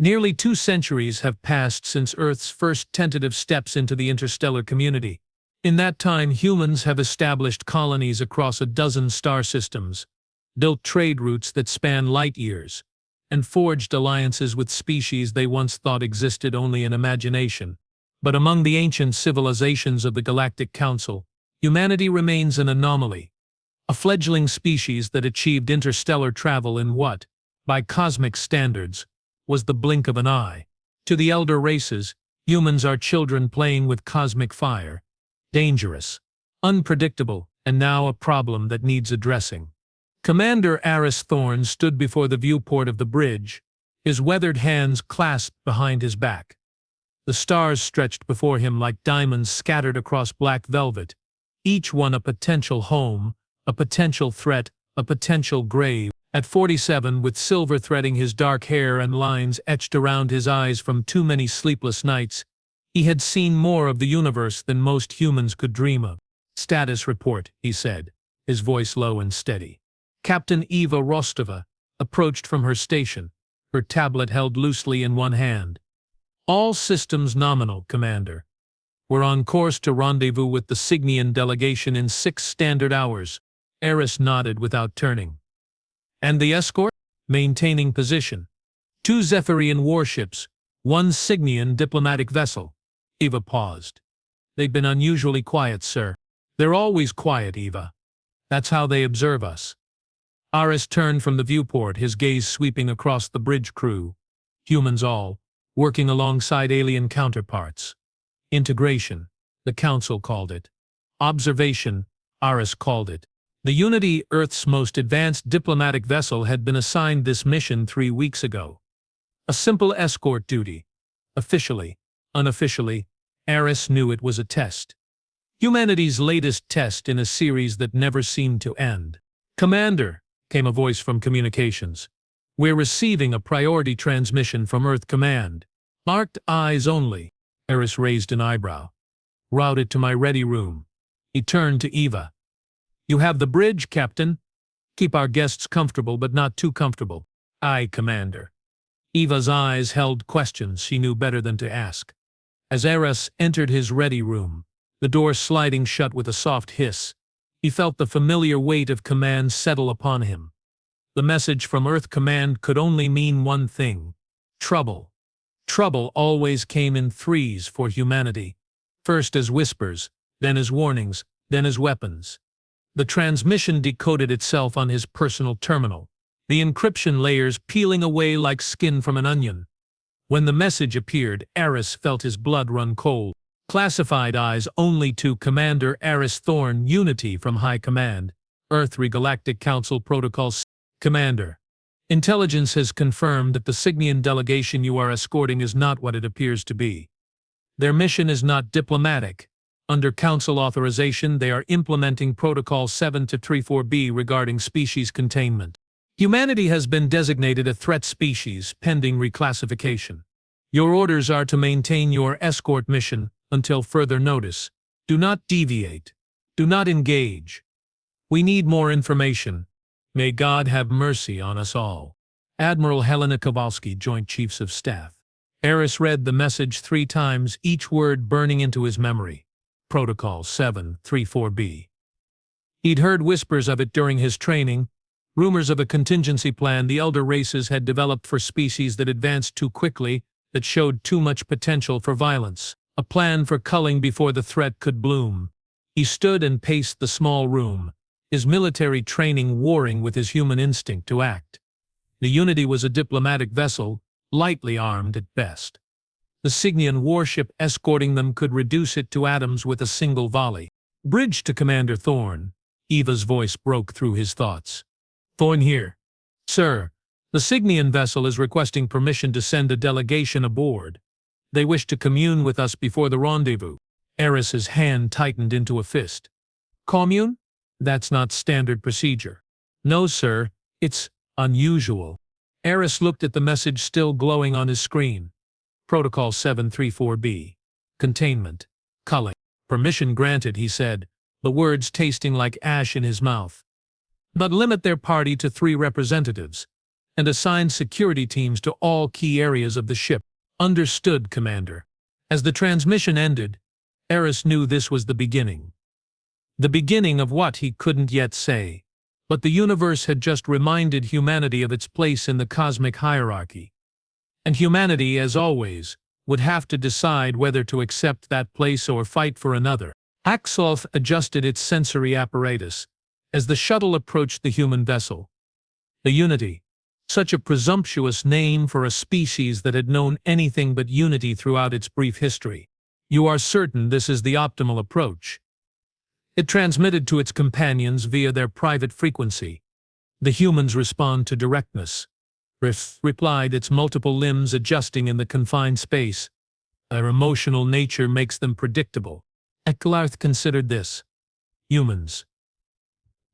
Nearly 2 centuries have passed since Earth's first tentative steps into the interstellar community. In that time, humans have established colonies across a dozen star systems, built trade routes that span light years, and forged alliances with species they once thought existed only in imagination. But among the ancient civilizations of the Galactic Council, humanity remains an anomaly, a fledgling species that achieved interstellar travel in what, by cosmic standards, was the blink of an eye. To the elder races, humans are children playing with cosmic fire, dangerous, unpredictable, and now a problem that needs addressing. Commander Aris Thorn stood before the viewport of the bridge, his weathered hands clasped behind his back. The stars stretched before him like diamonds scattered across black velvet, each one a potential home, a potential threat, a potential grave. At 47, with silver threading his dark hair and lines etched around his eyes from too many sleepless nights, he had seen more of the universe than most humans could dream of. "Status report," he said, his voice low and steady. Captain Eva Rostova approached from her station, her tablet held loosely in one hand. "All systems nominal, Commander. We're on course to rendezvous with the Cygnian delegation in 6 standard hours." Aris nodded without turning. "And the escort?" "Maintaining position. 2 Zephyrian warships, 1 Cygnian diplomatic vessel." Eva paused. "They've been unusually quiet, sir." "They're always quiet, Eva. That's how they observe us." Aris turned from the viewport, his gaze sweeping across the bridge crew. Humans all, working alongside alien counterparts. Integration, the Council called it. Observation, Aris called it. The Unity, Earth's most advanced diplomatic vessel, had been assigned this mission 3 weeks ago. A simple escort duty. Officially, unofficially, Aris knew it was a test. Humanity's latest test in a series that never seemed to end. "Commander," came a voice from communications. "We're receiving a priority transmission from Earth Command. Marked eyes only." Aris raised an eyebrow. "Route it to my ready room." He turned to Eva. "You have the bridge, Captain. Keep our guests comfortable, but not too comfortable." "Aye, Commander." Eva's eyes held questions she knew better than to ask. As Aris entered his ready room, the door sliding shut with a soft hiss, he felt the familiar weight of command settle upon him. The message from Earth Command could only mean one thing: trouble. Trouble always came in threes for humanity, first as whispers, then as warnings, then as weapons. The transmission decoded itself on his personal terminal, the encryption layers peeling away like skin from an onion. When the message appeared, Aris felt his blood run cold. Classified eyes only to Commander Aris Thorn, Unity from High Command, Earth Galactic Council Protocol. "Commander, intelligence has confirmed that the Cygnian delegation you are escorting is not what it appears to be. Their mission is not diplomatic. Under Council authorization, they are implementing Protocol 7-34B regarding species containment. Humanity has been designated a threat species pending reclassification. Your orders are to maintain your escort mission until further notice. Do not deviate. Do not engage. We need more information. May God have mercy on us all." Admiral Helena Kowalski, Joint Chiefs of Staff. Aris read the message 3 times, each word burning into his memory. Protocol 7-34B. He'd heard whispers of it during his training, rumors of a contingency plan the elder races had developed for species that advanced too quickly, that showed too much potential for violence. A plan for culling before the threat could bloom. He stood and paced the small room, his military training warring with his human instinct to act. The Unity was a diplomatic vessel, lightly armed at best. The Cygnian warship escorting them could reduce it to atoms with a single volley. "Bridge to Commander Thorn." Eva's voice broke through his thoughts. "Thorn here." "Sir, the Cygnian vessel is requesting permission to send a delegation aboard. They wish to commune with us before the rendezvous." Aris's hand tightened into a fist. "Commune? That's not standard procedure." "No, sir, it's unusual." Aris looked at the message still glowing on his screen. Protocol 7-34B. Containment. Culling. "Permission granted," he said, the words tasting like ash in his mouth. "But limit their party to 3 representatives. and assigned security teams to all key areas of the ship. Understood, Commander. As the transmission ended, Eris knew this was the beginning. The beginning of what he couldn't yet say. But the universe had just reminded humanity of its place in the cosmic hierarchy. And humanity, as always, would have to decide whether to accept that place or fight for another. Axolf adjusted its sensory apparatus as the shuttle approached the human vessel. The Unity, such a presumptuous name for a species that had known anything but unity throughout its brief history. You are certain this is the optimal approach? It transmitted to its companions via their private frequency. The humans respond to directness. Riff replied, its multiple limbs adjusting in the confined space. Their emotional nature makes them predictable. Eklarth considered this. Humans,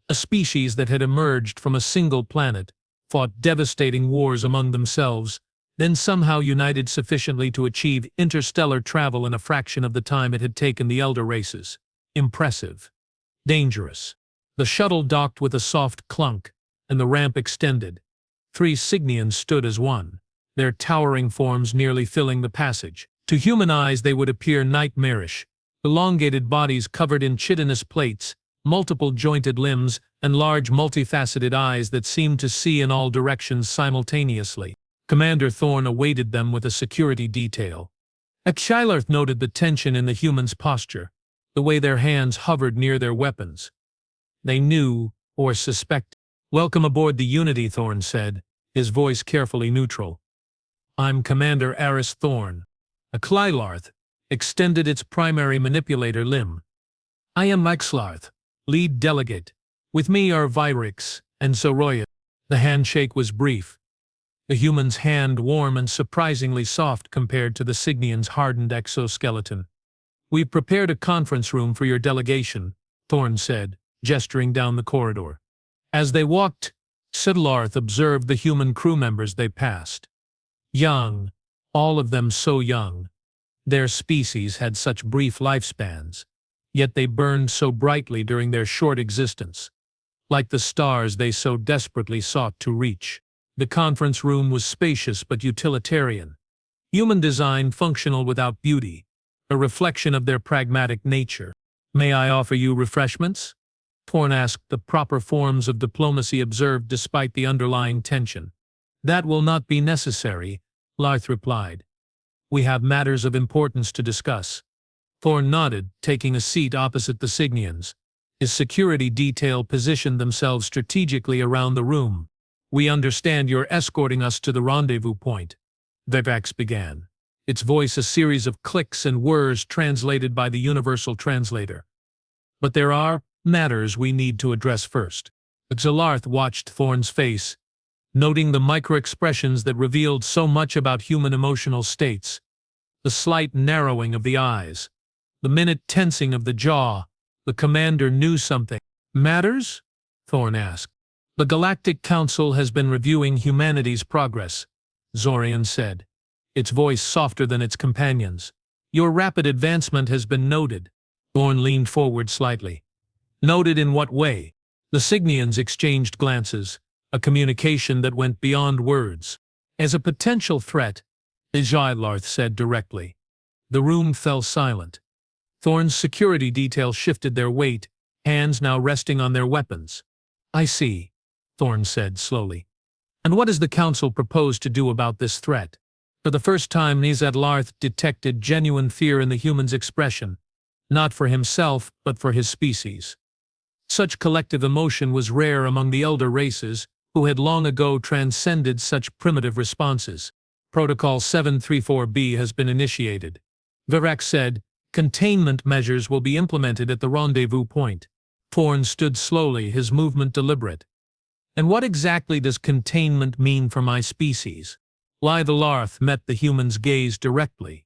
a species that had emerged from a single planet, fought devastating wars among themselves, then somehow united sufficiently to achieve interstellar travel in a fraction of the time it had taken the elder races. Impressive. Dangerous. The shuttle docked with a soft clunk, and the ramp extended. 3 Signians stood as one, their towering forms nearly filling the passage. To human eyes they would appear nightmarish, elongated bodies covered in chitinous plates, multiple jointed limbs, and large multifaceted eyes that seemed to see in all directions simultaneously. Commander Thorn awaited them with a security detail. Eklarth noted the tension in the humans' posture, the way their hands hovered near their weapons. They knew, or suspected. "Welcome aboard the Unity," Thorn said, his voice carefully neutral. "I'm Commander Aris Thorn." Eklarth extended its primary manipulator limb. "I am Eklarth, lead delegate. With me are Vyrix and Zoroya." The handshake was brief, the human's hand warm and surprisingly soft compared to the Signian's hardened exoskeleton. "We've prepared a conference room for your delegation," Thorn said, gesturing down the corridor. As they walked, Eklarth observed the human crew members they passed. Young, all of them so young. Their species had such brief lifespans, yet they burned so brightly during their short existence, like the stars they so desperately sought to reach. The conference room was spacious but utilitarian. Human design functional without beauty, a reflection of their pragmatic nature. "May I offer you refreshments?" Thorn asked, the proper forms of diplomacy observed despite the underlying tension. "That will not be necessary," Eklarth replied. "We have matters of importance to discuss." Thorn nodded, taking a seat opposite the Signians. His security detail positioned themselves strategically around the room. "We understand you're escorting us to the rendezvous point," Vivek began, its voice a series of clicks and whirs translated by the universal translator. "But there are matters we need to address first." Eklarth watched Thorn's face, noting the micro-expressions that revealed so much about human emotional states. The slight narrowing of the eyes, the minute tensing of the jaw. The commander knew something. "Matters?" Thorn asked. "The Galactic Council has been reviewing humanity's progress," Zorian said, its voice softer than its companions. "Your rapid advancement has been noted." Thorn leaned forward slightly. "Noted in what way?" The Signians exchanged glances, a communication that went beyond words. "As a potential threat," Eklarth said directly. The room fell silent. Thorn's security detail shifted their weight, hands now resting on their weapons. "I see," Thorn said slowly. "And what does the Council propose to do about this threat?" For the first time, Eklarth detected genuine fear in the human's expression, not for himself, but for his species. Such collective emotion was rare among the elder races, who had long ago transcended such primitive responses. "Protocol 734B has been initiated," Vivek said. "Containment measures will be implemented at the rendezvous point." Thorn stood slowly, his movement deliberate. "And what exactly does containment mean for my species?" Eklarth met the human's gaze directly.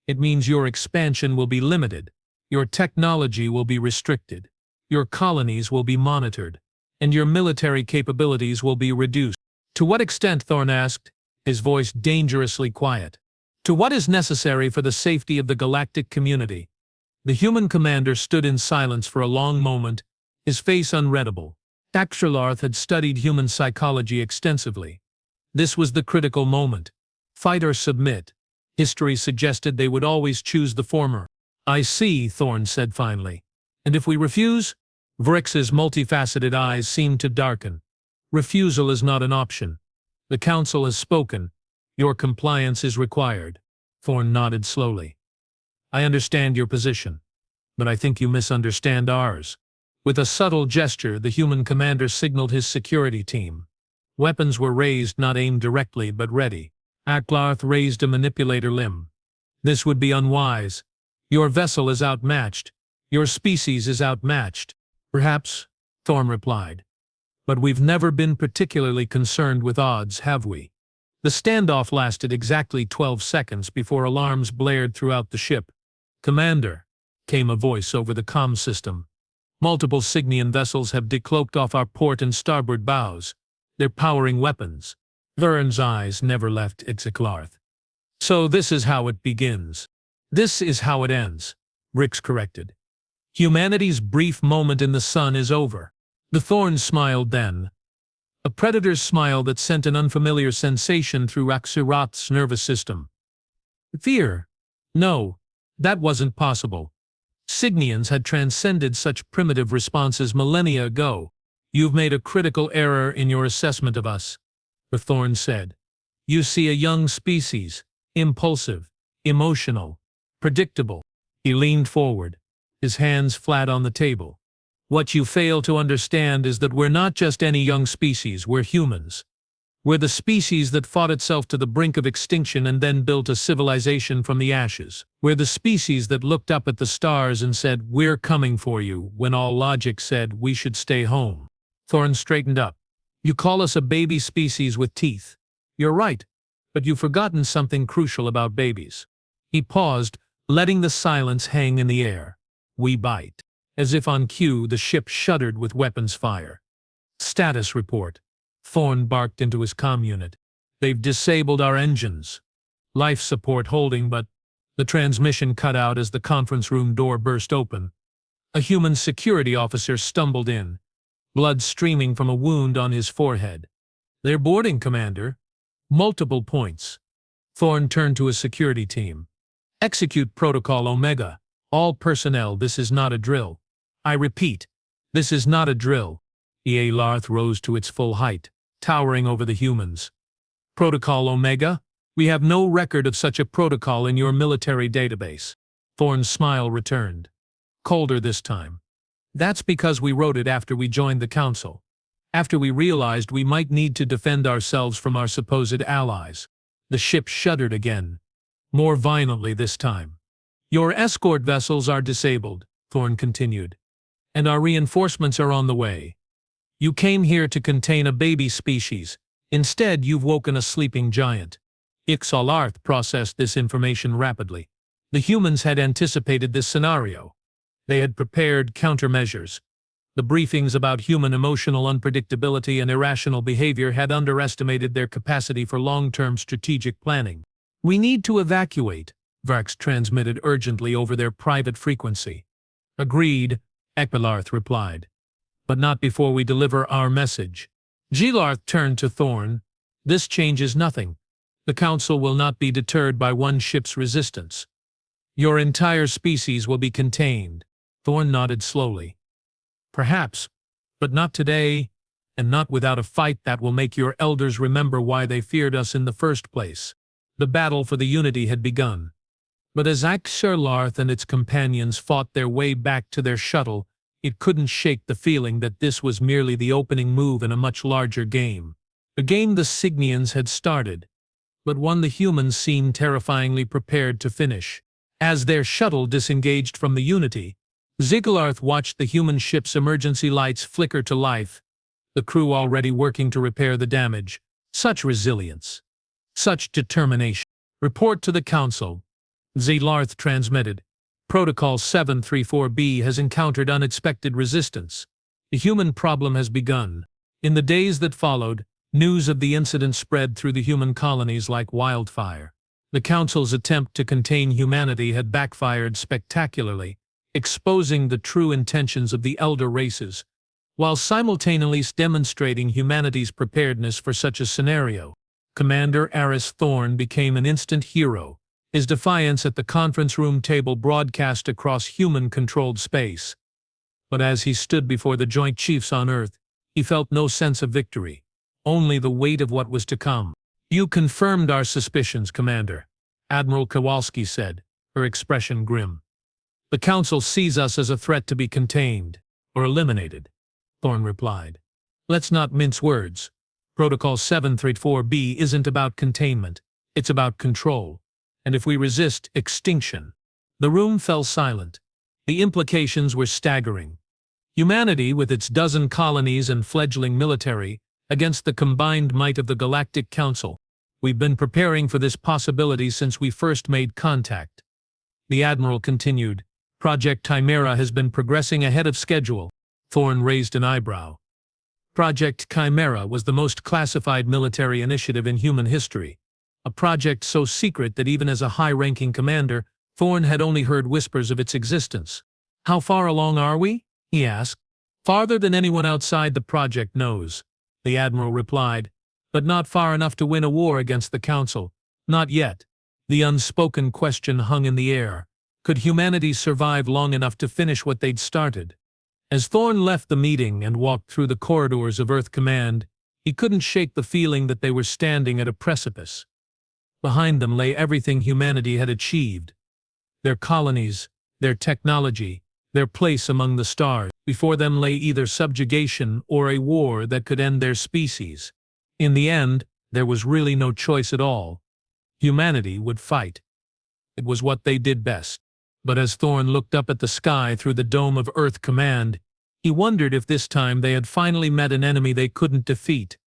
"It means your expansion will be limited, your technology will be restricted, your colonies will be monitored, and your military capabilities will be reduced." "To what extent?" Thorn asked, his voice dangerously quiet. "To what is necessary for the safety of the galactic community." The human commander stood in silence for a long moment, his face unreadable. Eklarth had studied human psychology extensively. This was the critical moment. Fight or submit. History suggested they would always choose the former. I see, Thorn said finally. And if we refuse? Vrix's multifaceted eyes seemed to darken. Refusal is not an option. The Council has spoken. Your compliance is required. Thorn nodded slowly. I understand your position, but I think you misunderstand ours. With a subtle gesture, the human commander signaled his security team. Weapons were raised, not aimed directly, but ready. Aklarth raised a manipulator limb. This would be unwise. Your vessel is outmatched. Your species is outmatched. Perhaps, Thorn replied. But we've never been particularly concerned with odds, have we? The standoff lasted exactly 12 seconds before alarms blared throughout the ship. Commander, came a voice over the comm system. Multiple Cygnian vessels have decloaked off our port and starboard bows. They're powering weapons. Vern's eyes never left Aklarth. So this is how it begins. This is how it ends, Vrix corrected. Humanity's brief moment in the sun is over. The Thorn smiled then. A predator's smile that sent an unfamiliar sensation through Aklarth's nervous system. Fear. No, that wasn't possible. Cygnians had transcended such primitive responses millennia ago. You've made a critical error in your assessment of us, the Thorn said. You see a young species, impulsive, emotional, predictable. He leaned forward, his hands flat on the table. What you fail to understand is that we're not just any young species, we're humans. We're the species that fought itself to the brink of extinction and then built a civilization from the ashes. We're the species that looked up at the stars and said, "We're coming for you," when all logic said we should stay home. Thorn straightened up. You call us a baby species with teeth. You're right, but you've forgotten something crucial about babies. He paused, letting the silence hang in the air. We bite. As if on cue, the ship shuddered with weapons fire. Status report. Thorn barked into his comm unit. They've disabled our engines. Life support holding, but the transmission cut out as the conference room door burst open. A human security officer stumbled in, blood streaming from a wound on his forehead. They're boarding, Commander. Multiple points. Thorn turned to his security team. Execute Protocol Omega. All personnel, this is not a drill. I repeat, this is not a drill. Aklarth rose to its full height, towering over the humans. Protocol Omega? We have no record of such a protocol in your military database. Thorn's smile returned. Colder this time. That's because we wrote it after we joined the Council. After we realized we might need to defend ourselves from our supposed allies. The ship shuddered again. More violently this time. Your escort vessels are disabled, Thorn continued. And our reinforcements are on the way. You came here to contain a baby species. Instead, you've woken a sleeping giant. Aklarth processed this information rapidly. The humans had anticipated this scenario. They had prepared countermeasures. The briefings about human emotional unpredictability and irrational behavior had underestimated their capacity for long-term strategic planning. We need to evacuate, Vrix transmitted urgently over their private frequency. Agreed, Aklarth replied. But not before we deliver our message. Aklarth turned to Thorn. This changes nothing. The Council will not be deterred by one ship's resistance. Your entire species will be contained. Thorn nodded slowly. Perhaps, but not today, and not without a fight that will make your elders remember why they feared us in the first place. The battle for the Unity had begun. But as Aklarth and its companions fought their way back to their shuttle, it couldn't shake the feeling that this was merely the opening move in a much larger game. A game the Cygnians had started, but one the humans seemed terrifyingly prepared to finish. As their shuttle disengaged from the Unity, Aklarth watched the human ship's emergency lights flicker to life, the crew already working to repair the damage. Such resilience. Such determination. Report to the Council. Aklarth transmitted. Protocol 734B has encountered unexpected resistance. The human problem has begun. In the days that followed, news of the incident spread through the human colonies like wildfire. The Council's attempt to contain humanity had backfired spectacularly, exposing the true intentions of the elder races, while simultaneously demonstrating humanity's preparedness for such a scenario. Commander Aris Thorne became an instant hero, his defiance at the conference room table broadcast across human-controlled space. But as he stood before the Joint Chiefs on Earth, he felt no sense of victory, only the weight of what was to come. "You confirmed our suspicions, Commander," Admiral Kowalski said, her expression grim. "The Council sees us as a threat to be contained, or eliminated," Thorne replied. "Let's not mince words. Protocol 734B isn't about containment, it's about control. And if we resist, extinction." The room fell silent. The implications were staggering. Humanity, with its dozen colonies and fledgling military, against the combined might of the Galactic Council. "We've been preparing for this possibility since we first made contact." The Admiral continued. "Project Chimera has been progressing ahead of schedule." Thorne raised an eyebrow. Project Chimera was the most classified military initiative in human history. A project so secret that even as a high-ranking commander, Thorne had only heard whispers of its existence. "How far along are we?" he asked. "Farther than anyone outside the project knows," the Admiral replied, "but not far enough to win a war against the Council. Not yet." The unspoken question hung in the air. Could humanity survive long enough to finish what they'd started? As Thorne left the meeting and walked through the corridors of Earth Command, he couldn't shake the feeling that they were standing at a precipice. Behind them lay everything humanity had achieved. Their colonies, their technology, their place among the stars. Before them lay either subjugation or a war that could end their species. In the end, there was really no choice at all. Humanity would fight. It was what they did best. But as Thorne looked up at the sky through the dome of Earth Command, he wondered if this time they had finally met an enemy they couldn't defeat.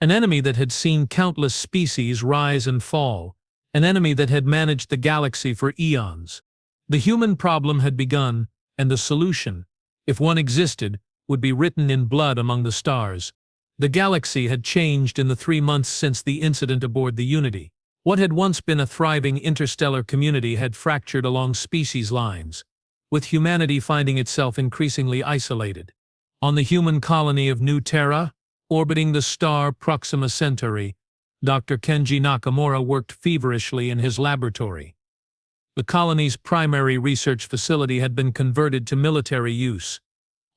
An enemy that had seen countless species rise and fall. An enemy that had managed the galaxy for eons. The human problem had begun, and the solution, if one existed, would be written in blood among the stars. The galaxy had changed in the 3 months since the incident aboard the Unity. What had once been a thriving interstellar community had fractured along species lines, with humanity finding itself increasingly isolated. On the human colony of New Terra, orbiting the star Proxima Centauri, Dr. Kenji Nakamura worked feverishly in his laboratory. The colony's primary research facility had been converted to military use.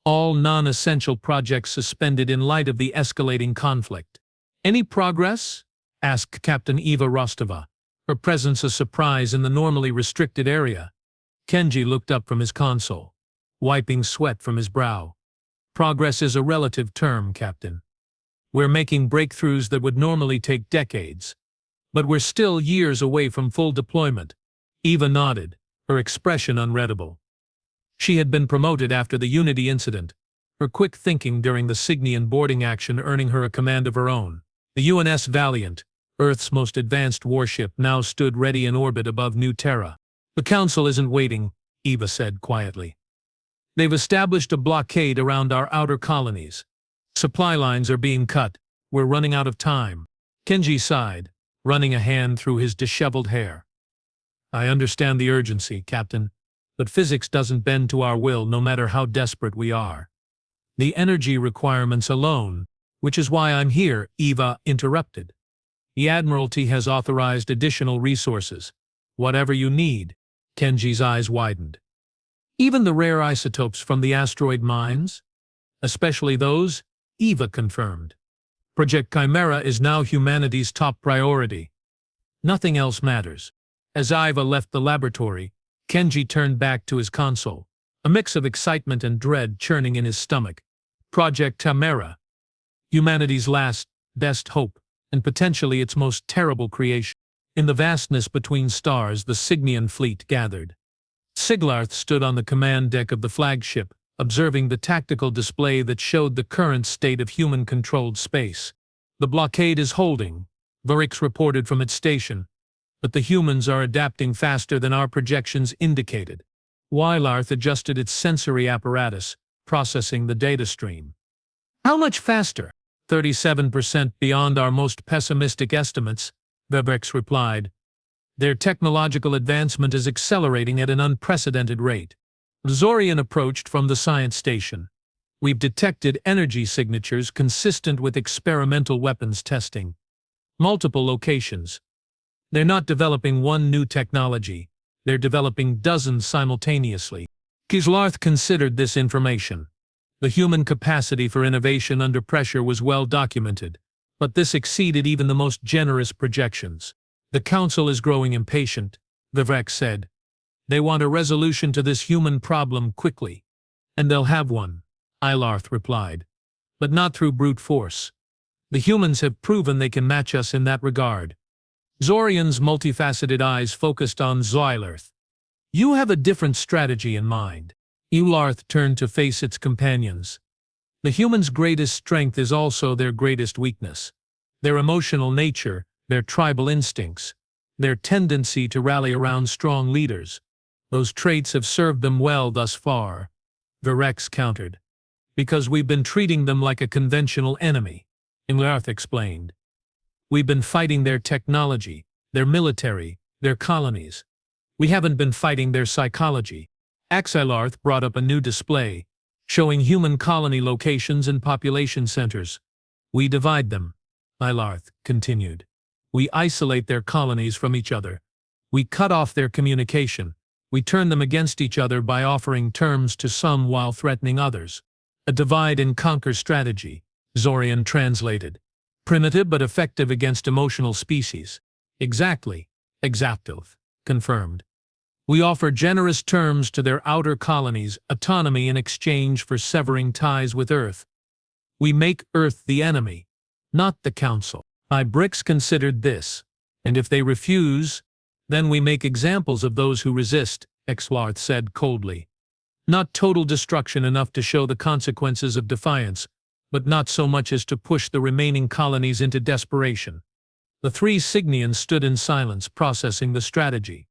All non-essential projects suspended in light of the escalating conflict. "Any progress?" asked Captain Eva Rostova, her presence a surprise in the normally restricted area. Kenji looked up from his console, wiping sweat from his brow. "Progress is a relative term, Captain. We're making breakthroughs that would normally take decades. But we're still years away from full deployment." Eva nodded, her expression unreadable. She had been promoted after the Unity incident, her quick thinking during the Cygnian boarding action earning her a command of her own. The UNS Valiant, Earth's most advanced warship, now stood ready in orbit above New Terra. "The Council isn't waiting," Eva said quietly. "They've established a blockade around our outer colonies. Supply lines are being cut. We're running out of time." Kenji sighed, running a hand through his disheveled hair. "I understand the urgency, Captain, but physics doesn't bend to our will no matter how desperate we are. The energy requirements alone, which is why I'm here," Eva interrupted. "The Admiralty has authorized additional resources. Whatever you need." Kenji's eyes widened. "Even the rare isotopes from the asteroid mines?" "Especially those," Eva confirmed. "Project Chimera is now humanity's top priority. Nothing else matters." As Eva left the laboratory, Kenji turned back to his console, a mix of excitement and dread churning in his stomach. Project Chimera. Humanity's last, best hope, and potentially its most terrible creation. In the vastness between stars, the Cygnian fleet gathered. Siglarth stood on the command deck of the flagship, observing the tactical display that showed the current state of human-controlled space. "The blockade is holding," Varix reported from its station, "but the humans are adapting faster than our projections indicated." Wylarth adjusted its sensory apparatus, processing the data stream. "How much faster?" 37% beyond our most pessimistic estimates, Varix replied. "Their technological advancement is accelerating at an unprecedented rate." Zorian approached from the science station. "We've detected energy signatures consistent with experimental weapons testing." Multiple locations. They're not developing one new technology. They're developing dozens simultaneously. Kislarth considered this information. The human capacity for innovation under pressure was well documented, but this exceeded even the most generous projections. The Council is growing impatient, Vivek said. They want a resolution to this human problem quickly. And they'll have one, Ilarth replied. But not through brute force. The humans have proven they can match us in that regard. Zorian's multifaceted eyes focused on Zylarth. You have a different strategy in mind. Ularth turned to face its companions. The humans' greatest strength is also their greatest weakness. Their emotional nature, their tribal instincts, their tendency to rally around strong leaders. Those traits have served them well thus far, Virex countered. Because we've been treating them like a conventional enemy, Ularth explained. We've been fighting their technology, their military, their colonies. We haven't been fighting their psychology. Axilarth brought up a new display, showing human colony locations and population centers. We divide them, Ilarth continued. We isolate their colonies from each other. We cut off their communication. We turn them against each other by offering terms to some while threatening others. A divide-and-conquer strategy, Zorian translated. Primitive but effective against emotional species. Exactly, Exaptilth confirmed. We offer generous terms to their outer colonies, autonomy in exchange for severing ties with Earth. We make Earth the enemy, not the Council. Ibrix considered this, and if they refuse, then we make examples of those who resist, Exlarth said coldly. Not total destruction enough to show the consequences of defiance, but not so much as to push the remaining colonies into desperation. The three Signians stood in silence, processing the strategy.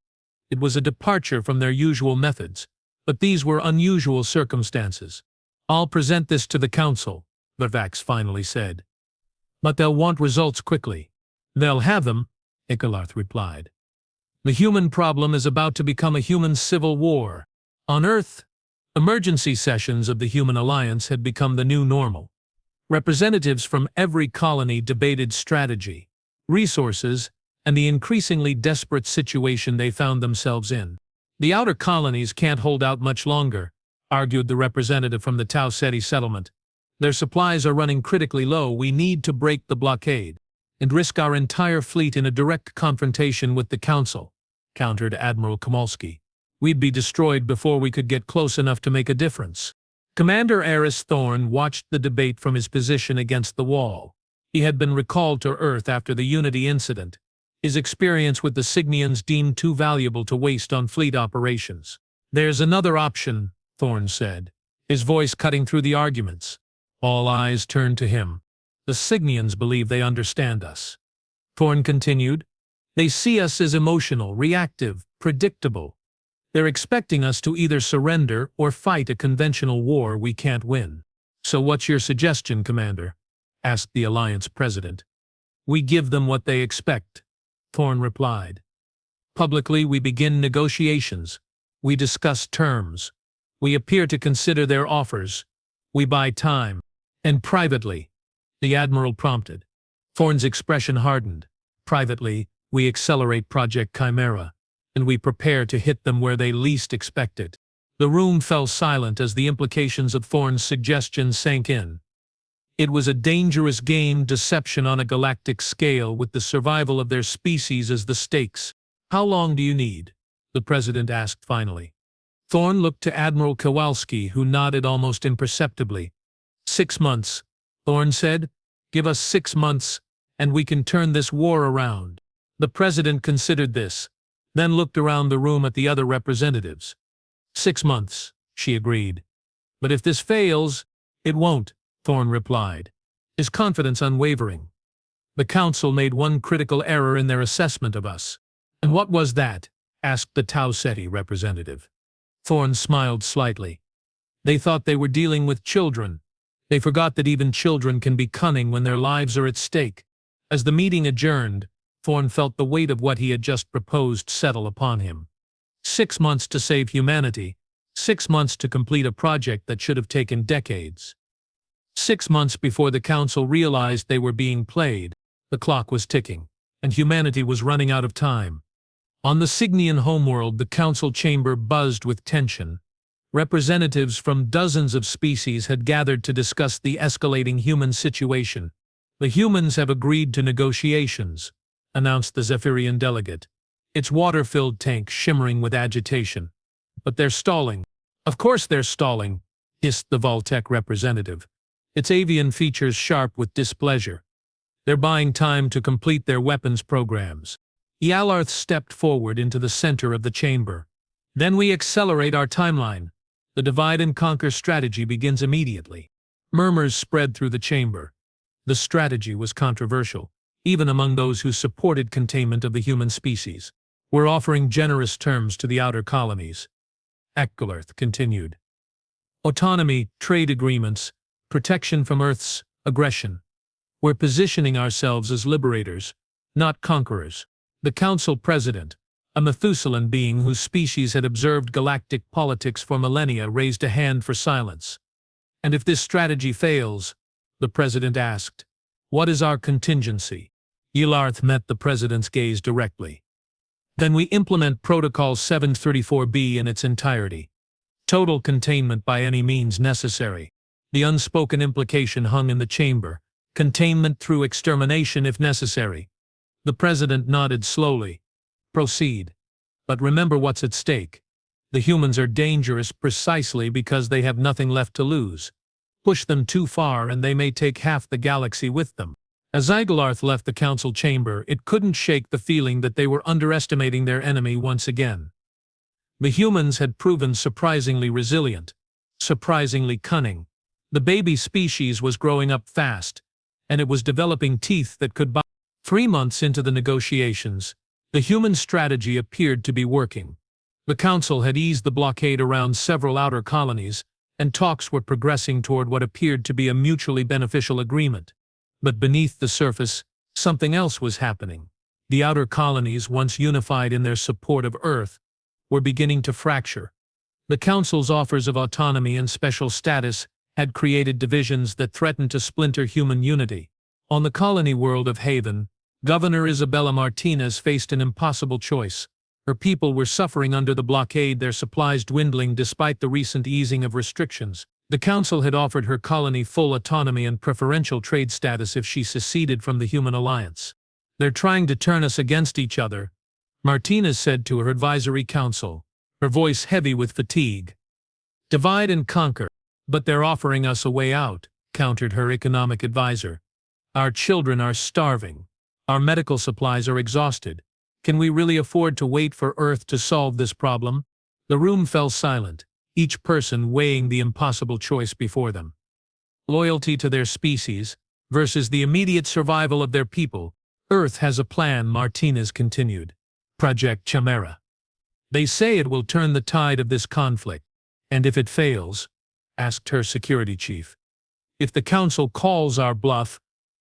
It was a departure from their usual methods, but these were unusual circumstances. I'll present this to the Council, Vervax finally said. But they'll want results quickly. They'll have them, Ikalarth replied. The human problem is about to become a human civil war. On Earth, emergency sessions of the Human Alliance had become the new normal. Representatives from every colony debated strategy, resources, and the increasingly desperate situation they found themselves in. The outer colonies can't hold out much longer, argued the representative from the Tau Ceti settlement. Their supplies are running critically low. We need to break the blockade and risk our entire fleet in a direct confrontation with the Council, countered Admiral Komolsky. We'd be destroyed before we could get close enough to make a difference. Commander Eris Thorn watched the debate from his position against the wall. He had been recalled to Earth after the Unity incident. His experience with the Signians deemed too valuable to waste on fleet operations. There's another option, Thorn said, his voice cutting through the arguments. All eyes turned to him. The Signians believe they understand us. Thorn continued. They see us as emotional, reactive, predictable. They're expecting us to either surrender or fight a conventional war we can't win. So what's your suggestion, Commander? Asked the Alliance President. We give them what they expect, Thorn replied. Publicly, we begin negotiations. We discuss terms. We appear to consider their offers. We buy time. And privately, the Admiral prompted. Thorn's expression hardened. Privately, we accelerate Project Chimera, and we prepare to hit them where they least expect it. The room fell silent as the implications of Thorn's suggestion sank in. It was a dangerous game, deception on a galactic scale, with the survival of their species as the stakes. How long do you need? The President asked finally. Thorn looked to Admiral Kowalski, who nodded almost imperceptibly. 6 months, Thorn said. Give us 6 months, and we can turn this war around. The President considered this, then looked around the room at the other representatives. 6 months, she agreed. But if this fails, it won't, Thorn replied, his confidence unwavering. The Council made one critical error in their assessment of us. And what was that? Asked the Tau Ceti representative. Thorn smiled slightly. They thought they were dealing with children. They forgot that even children can be cunning when their lives are at stake. As the meeting adjourned, Thorn felt the weight of what he had just proposed settle upon him. 6 months to save humanity. 6 months to complete a project that should have taken decades. 6 months before the Council realized they were being played. The clock was ticking, and humanity was running out of time. On the Cygnian homeworld, the council chamber buzzed with tension. Representatives from dozens of species had gathered to discuss the escalating human situation. "The humans have agreed to negotiations," announced the Zephyrian delegate, its water-filled tank shimmering with agitation. "But they're stalling." "Of course they're stalling," hissed the Voltec representative, its avian features sharp with displeasure. "They're buying time to complete their weapons programs." Yalarth stepped forward into the center of the chamber. "Then we accelerate our timeline. The divide-and-conquer strategy begins immediately." Murmurs spread through the chamber. The strategy was controversial, even among those who supported containment of the human species. "We're offering generous terms to the outer colonies," Galactic continued. "Autonomy, trade agreements, protection from Earth's aggression. We're positioning ourselves as liberators, not conquerors." The council president, a Methuselan being whose species had observed galactic politics for millennia, raised a hand for silence. "And if this strategy fails," the president asked, "what is our contingency?" Yalarth met the president's gaze directly. "Then we implement Protocol 734B in its entirety. Total containment by any means necessary." The unspoken implication hung in the chamber. Containment through extermination if necessary. The president nodded slowly. "Proceed. But remember what's at stake. The humans are dangerous precisely because they have nothing left to lose. Push them too far and they may take half the galaxy with them." As Yalarth left the council chamber, it couldn't shake the feeling that they were underestimating their enemy once again. The humans had proven surprisingly resilient, surprisingly cunning. The baby species was growing up fast, and it was developing teeth that could bite. 3 months into the negotiations, the human strategy appeared to be working. The council had eased the blockade around several outer colonies, and talks were progressing toward what appeared to be a mutually beneficial agreement. But beneath the surface, something else was happening. The outer colonies, once unified in their support of Earth, were beginning to fracture. The council's offers of autonomy and special status had created divisions that threatened to splinter human unity. On the colony world of Haven, Governor Isabella Martinez faced an impossible choice. Her people were suffering under the blockade, their supplies dwindling despite the recent easing of restrictions. The council had offered her colony full autonomy and preferential trade status if she seceded from the human alliance. "They're trying to turn us against each other," Martinez said to her advisory council, her voice heavy with fatigue. "Divide and conquer." "But they're offering us a way out," countered her economic advisor. "Our children are starving. Our medical supplies are exhausted. Can we really afford to wait for Earth to solve this problem?" The room fell silent, each person weighing the impossible choice before them. Loyalty to their species versus the immediate survival of their people. "Earth has a plan," Martinez continued. "Project Chimera. They say it will turn the tide of this conflict." "And if it fails?" asked her security chief. "If the council calls our bluff,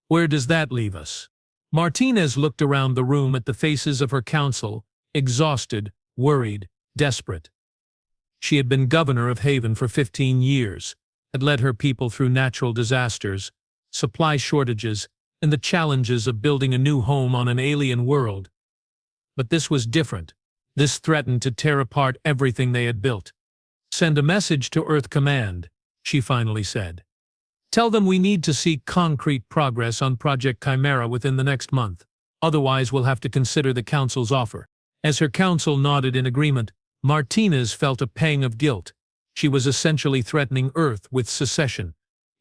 where does that leave us?" Martinez looked around the room at the faces of her council, exhausted, worried, desperate. She had been governor of Haven for 15 years, had led her people through natural disasters, supply shortages, and the challenges of building a new home on an alien world. But this was different. This threatened to tear apart everything they had built. "Send a message to Earth Command," she finally said. "Tell them we need to see concrete progress on Project Chimera within the next month. Otherwise, we'll have to consider the council's offer." As her council nodded in agreement, Martinez felt a pang of guilt. She was essentially threatening Earth with secession.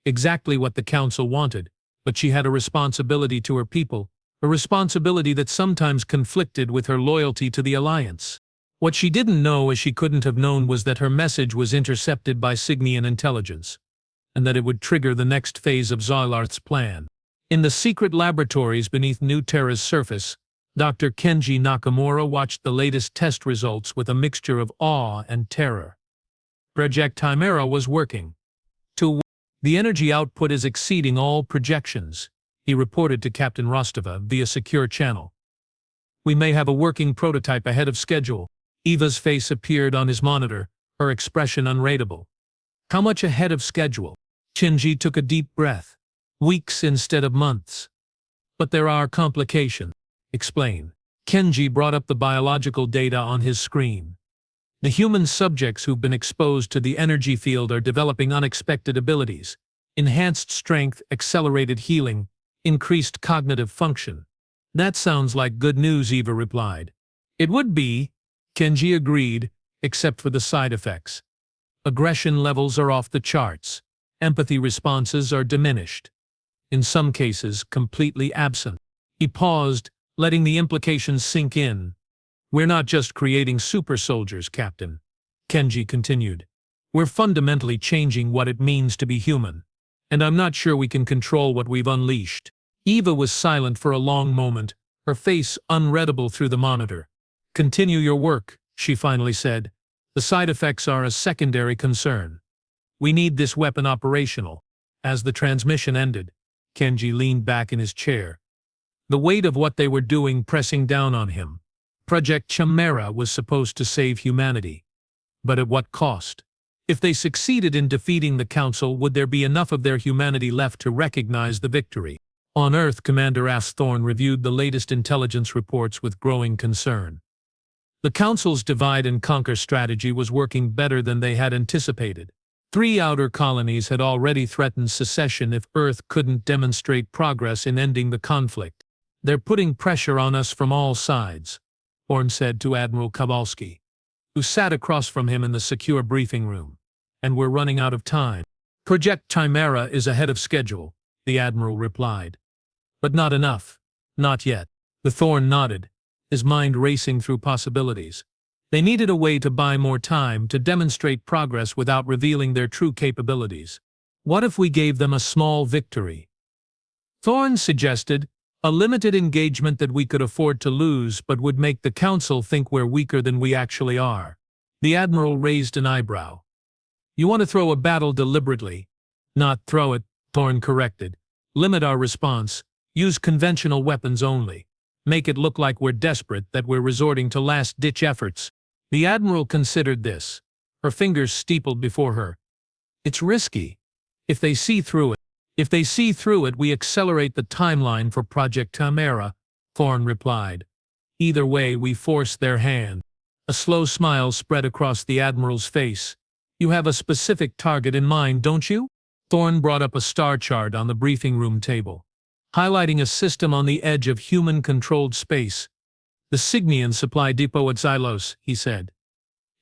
Exactly what the council wanted, but she had a responsibility to her people, a responsibility that sometimes conflicted with her loyalty to the Alliance. What she didn't know, as she couldn't have known, was that her message was intercepted by Cygnian intelligence, and that it would trigger the next phase of Yalarth's plan. In the secret laboratories beneath New Terra's surface, Dr. Kenji Nakamura watched the latest test results with a mixture of awe and terror. Project Chimera was working. The energy output is exceeding all projections," he reported to Captain Rostova via secure channel. "We may have a working prototype ahead of schedule." Eva's face appeared on his monitor, her expression unreadable. "How much ahead of schedule?" Kenji took a deep breath. "Weeks instead of months." But there are complications. Explain. Kenji brought up the biological data on his screen. The human subjects who've been exposed to the energy field are developing unexpected abilities. Enhanced strength, accelerated healing, increased cognitive function. That sounds like good news, Eva replied. It would be, Kenji agreed, except for the side effects. Aggression levels are off the charts. Empathy responses are diminished. In some cases, completely absent. He paused, letting the implications sink in. We're not just creating super soldiers, Captain. Kenji continued. We're fundamentally changing what it means to be human. And I'm not sure we can control what we've unleashed. Eva was silent for a long moment, her face unreadable through the monitor. Continue your work, she finally said. The side effects are a secondary concern. We need this weapon operational. As the transmission ended, Kenji leaned back in his chair. The weight of what they were doing pressing down on him. Project Chimera was supposed to save humanity. But at what cost? If they succeeded in defeating the Council, would there be enough of their humanity left to recognize the victory? On Earth, Commander Thorn reviewed the latest intelligence reports with growing concern. The Council's divide-and-conquer strategy was working better than they had anticipated. 3 outer colonies had already threatened secession if Earth couldn't demonstrate progress in ending the conflict. They're putting pressure on us from all sides, Horn said to Admiral Kowalski, who sat across from him in the secure briefing room. And we're running out of time. Project Chimera is ahead of schedule, the Admiral replied. But not enough. Not yet. The Thorn nodded, his mind racing through possibilities. They needed a way to buy more time to demonstrate progress without revealing their true capabilities. What if we gave them a small victory? Thorn suggested, a limited engagement that we could afford to lose but would make the Council think we're weaker than we actually are. The Admiral raised an eyebrow. You want to throw a battle deliberately. Not throw it, Thorn corrected. Limit our response. Use conventional weapons only. Make it look like we're desperate, that we're resorting to last-ditch efforts. The Admiral considered this. Her fingers steepled before her. It's risky. If they see through it, we accelerate the timeline for Project Chimera, Thorn replied. Either way, we force their hand. A slow smile spread across the Admiral's face. You have a specific target in mind, don't you? Thorn brought up a star chart on the briefing room table, highlighting a system on the edge of human-controlled space. The Signian supply depot at Xylos, he said.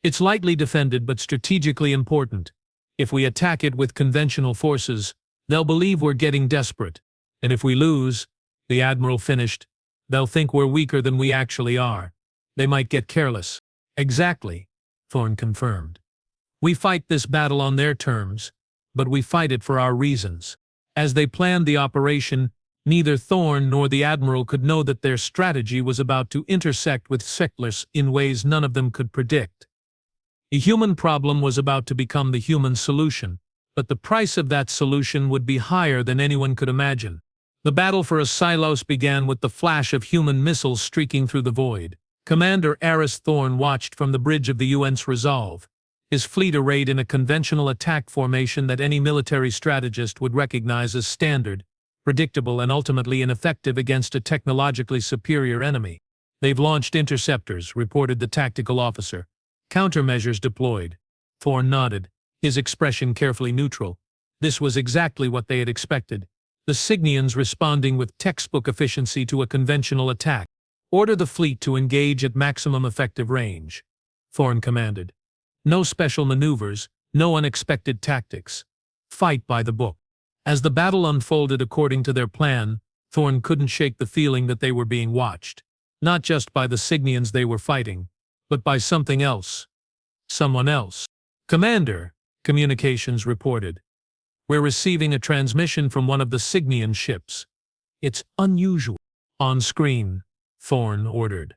It's lightly defended but strategically important. If we attack it with conventional forces, they'll believe we're getting desperate. And if we lose, the Admiral finished, they'll think we're weaker than we actually are. They might get careless. Exactly, Thorn confirmed. We fight this battle on their terms, but we fight it for our reasons. As they planned the operation, neither Thorn nor the Admiral could know that their strategy was about to intersect with Sektlers in ways none of them could predict. The human problem was about to become the human solution, but the price of that solution would be higher than anyone could imagine. The battle for Xylos began with the flash of human missiles streaking through the void. Commander Aris Thorn watched from the bridge of the UN's Resolve, his fleet arrayed in a conventional attack formation that any military strategist would recognize as standard, predictable and ultimately ineffective against a technologically superior enemy. They've launched interceptors, reported the tactical officer. Countermeasures deployed. Thorn nodded, his expression carefully neutral. This was exactly what they had expected. The Signians responding with textbook efficiency to a conventional attack. Order the fleet to engage at maximum effective range, Thorn commanded. No special maneuvers, no unexpected tactics. Fight by the book. As the battle unfolded according to their plan, Thorn couldn't shake the feeling that they were being watched. Not just by the Signians they were fighting, but by something else. Someone else. Commander, communications reported. We're receiving a transmission from one of the Signian ships. It's unusual. On screen, Thorn ordered.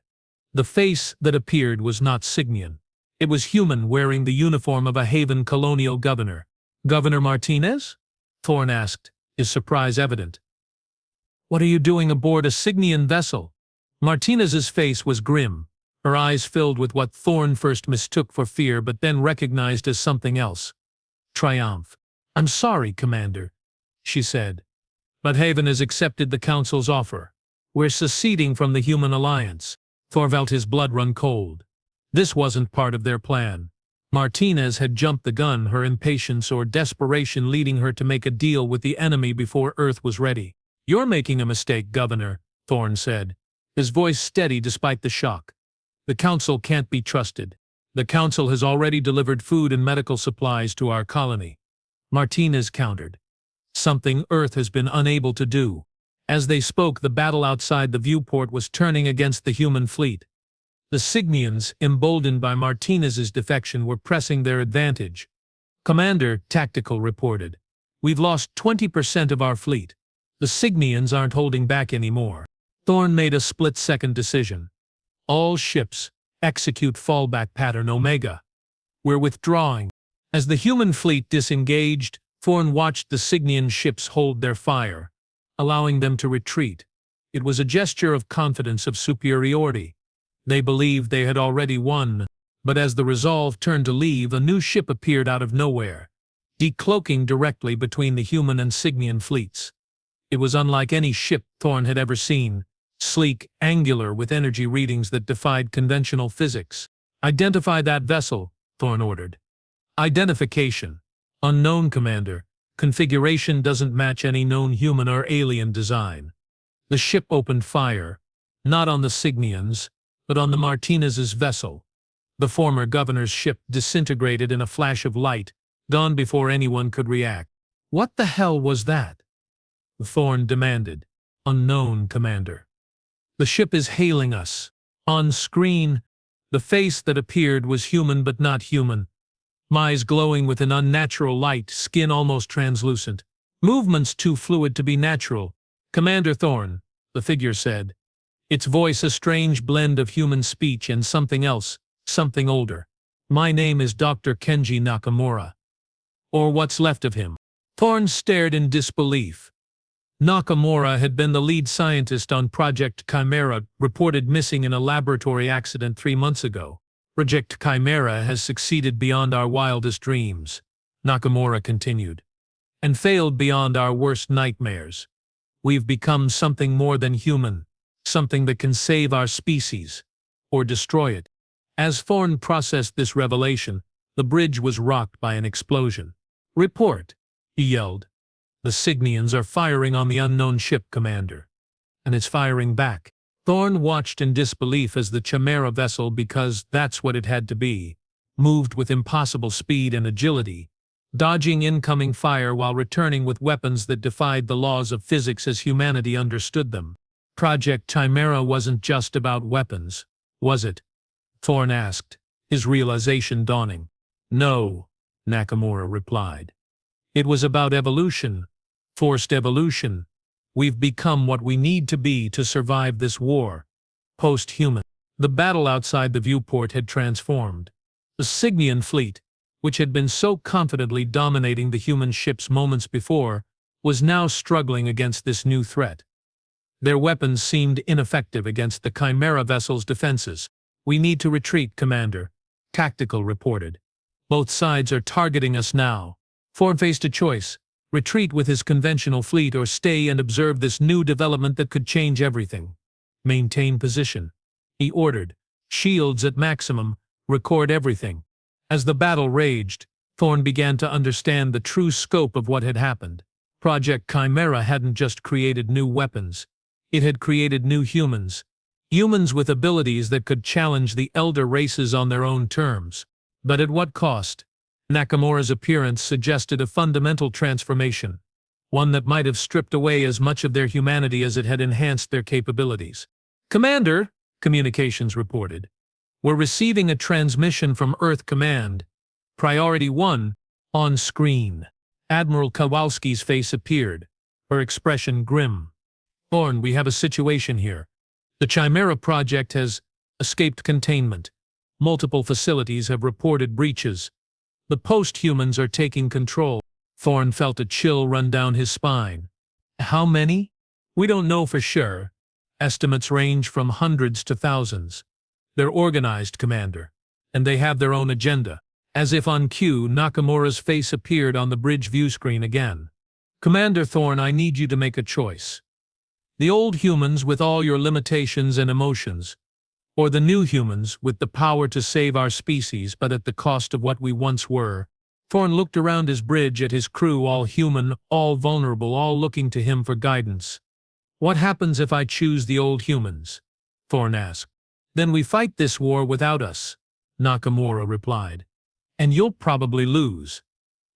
The face that appeared was not Signian. It was human, wearing the uniform of a Haven colonial governor. Governor Martinez? Thorn asked, his surprise evident. What are you doing aboard a Signian vessel? Martinez's face was grim, her eyes filled with what Thorn first mistook for fear but then recognized as something else. Triumph. I'm sorry, Commander, she said. But Haven has accepted the Council's offer. We're seceding from the human alliance. Thor felt his blood run cold. This wasn't part of their plan. Martinez had jumped the gun, her impatience or desperation leading her to make a deal with the enemy before Earth was ready. "You're making a mistake, Governor," Thorne said, his voice steady despite the shock. "The Council can't be trusted. The Council has already delivered food and medical supplies to our colony." Martinez countered. "Something Earth has been unable to do." As they spoke, the battle outside the viewport was turning against the human fleet. The Cygnians, emboldened by Martinez's defection, were pressing their advantage. "Commander," Tactical reported, "we've lost 20% of our fleet. The Cygnians aren't holding back anymore." Thorne made a split-second decision. "All ships, execute fallback pattern Omega. We're withdrawing." As the human fleet disengaged, Thorne watched the Cygnian ships hold their fire, allowing them to retreat. It was a gesture of confidence, of superiority. They believed they had already won, but as the resolve turned to leave, a new ship appeared out of nowhere, decloaking directly between the human and Cygnian fleets. It was unlike any ship Thorne had ever seen, sleek, angular, with energy readings that defied conventional physics. "Identify that vessel," Thorne ordered. "Identification. Unknown, Commander. Configuration doesn't match any known human or alien design." The ship opened fire, not on the Cygnians, but on the Martinez's vessel. The former governor's ship disintegrated in a flash of light, gone before anyone could react. "What the hell was that?" Thorne demanded. "Unknown, Commander. The ship is hailing us." On screen, the face that appeared was human but not human. Eyes glowing with an unnatural light, skin almost translucent. Movements too fluid to be natural. "Commander Thorne," the figure said, its voice a strange blend of human speech and something else, something older. "My name is Dr. Kenji Nakamura. Or what's left of him." Thorne stared in disbelief. Nakamura had been the lead scientist on Project Chimera, reported missing in a laboratory accident 3 months ago. "Project Chimera has succeeded beyond our wildest dreams," Nakamura continued, "and failed beyond our worst nightmares. We've become something more than human, something that can save our species, or destroy it." As Thorne processed this revelation, the bridge was rocked by an explosion. "Report," he yelled. "The Cygnians are firing on the unknown ship, Commander." "And it's firing back." Thorne watched in disbelief as the Chimera vessel, because that's what it had to be, moved with impossible speed and agility, dodging incoming fire while returning with weapons that defied the laws of physics as humanity understood them. Project Chimera wasn't just about weapons, was it? Thorne asked, his realization dawning. "No," Nakamura replied. "It was about evolution, forced evolution. We've become what we need to be to survive this war. Post-human." The battle outside the viewport had transformed. The Cygnian fleet, which had been so confidently dominating the human ships moments before, was now struggling against this new threat. Their weapons seemed ineffective against the Chimera vessel's defenses. "We need to retreat, Commander," Tactical reported. "Both sides are targeting us now." Thorne faced a choice: retreat with his conventional fleet or stay and observe this new development that could change everything. "Maintain position," he ordered. "Shields at maximum, record everything." As the battle raged, Thorne began to understand the true scope of what had happened. Project Chimera hadn't just created new weapons. It had created new humans. Humans with abilities that could challenge the elder races on their own terms. But at what cost? Nakamura's appearance suggested a fundamental transformation, one that might have stripped away as much of their humanity as it had enhanced their capabilities. "Commander," communications reported, "we're receiving a transmission from Earth Command. Priority 1, on screen." Admiral Kowalski's face appeared, her expression grim. "Thorne, we have a situation here. The Chimera project has escaped containment. Multiple facilities have reported breaches. The post-humans are taking control." Thorne felt a chill run down his spine. "How many?" "We don't know for sure. Estimates range from hundreds to thousands. They're organized, Commander, and they have their own agenda." As if on cue, Nakamura's face appeared on the bridge view screen again. Commander Thorn, I need you to make a choice. The old humans with all your limitations and emotions, or the new humans with the power to save our species but at the cost of what we once were. Thorn looked around his bridge at his crew, all human, all vulnerable, all looking to him for guidance. What happens if I choose the old humans? Thorn asked. Then we fight this war without us, Nakamura replied. And you'll probably lose.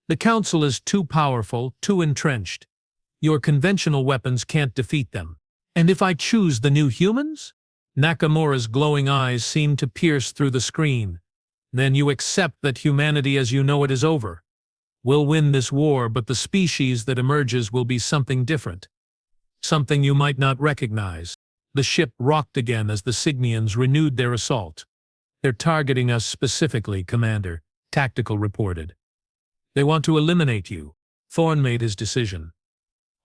The Council is too powerful, too entrenched. Your conventional weapons can't defeat them. And if I choose the new humans? Nakamura's glowing eyes seemed to pierce through the screen. Then you accept that humanity as you know it is over. We'll win this war, but the species that emerges will be something different. Something you might not recognize. The ship rocked again as the Signians renewed their assault. They're targeting us specifically, Commander, Tactical reported. They want to eliminate you. Thorn made his decision.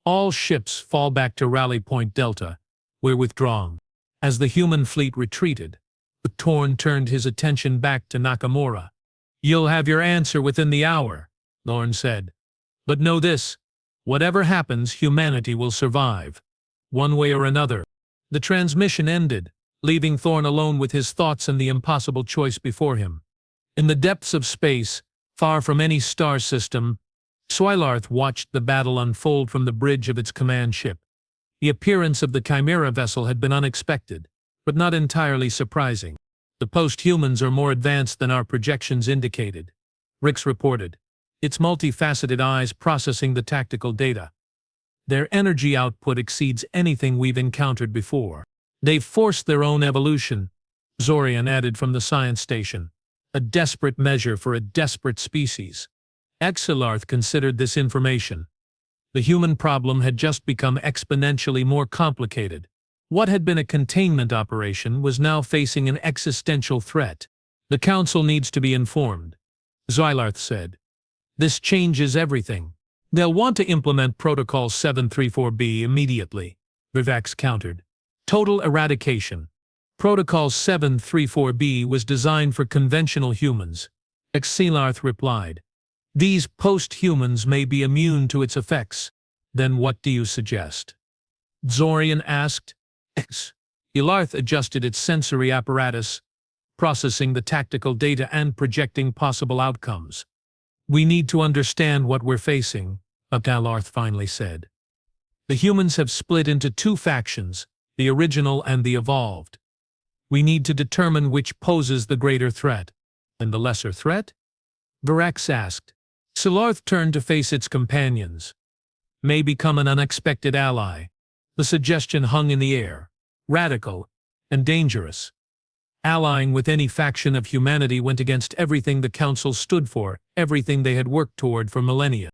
All ships fall back to Rally Point Delta. We're withdrawing. As the human fleet retreated, Thorn turned his attention back to Nakamura. You'll have your answer within the hour, Thorn said. But know this, whatever happens, humanity will survive. One way or another. The transmission ended, leaving Thorn alone with his thoughts and the impossible choice before him. In the depths of space, far from any star system, Swilarth watched the battle unfold from the bridge of its command ship. The appearance of the Chimera vessel had been unexpected, but not entirely surprising. The post-humans are more advanced than our projections indicated, Rix reported, its multifaceted eyes processing the tactical data. Their energy output exceeds anything we've encountered before. They've forced their own evolution, Zorian added from the science station. A desperate measure for a desperate species. Exilarth considered this information. The human problem had just become exponentially more complicated. What had been a containment operation was now facing an existential threat. The Council needs to be informed, Zylarth said. This changes everything. They'll want to implement Protocol 734B immediately, Vivax countered. Total eradication. Protocol 734B was designed for conventional humans, Exilarth replied. These post-humans may be immune to its effects. Then what do you suggest? Zorian asked. Exilarth adjusted its sensory apparatus, processing the tactical data and projecting possible outcomes. We need to understand what we're facing, Exilarth finally said. The humans have split into two factions, the original and the evolved. We need to determine which poses the greater threat. And the lesser threat? Virax asked. Silarth turned to face its companions. May become an unexpected ally. The suggestion hung in the air. Radical and dangerous. Allying with any faction of humanity went against everything the Council stood for, everything they had worked toward for millennia.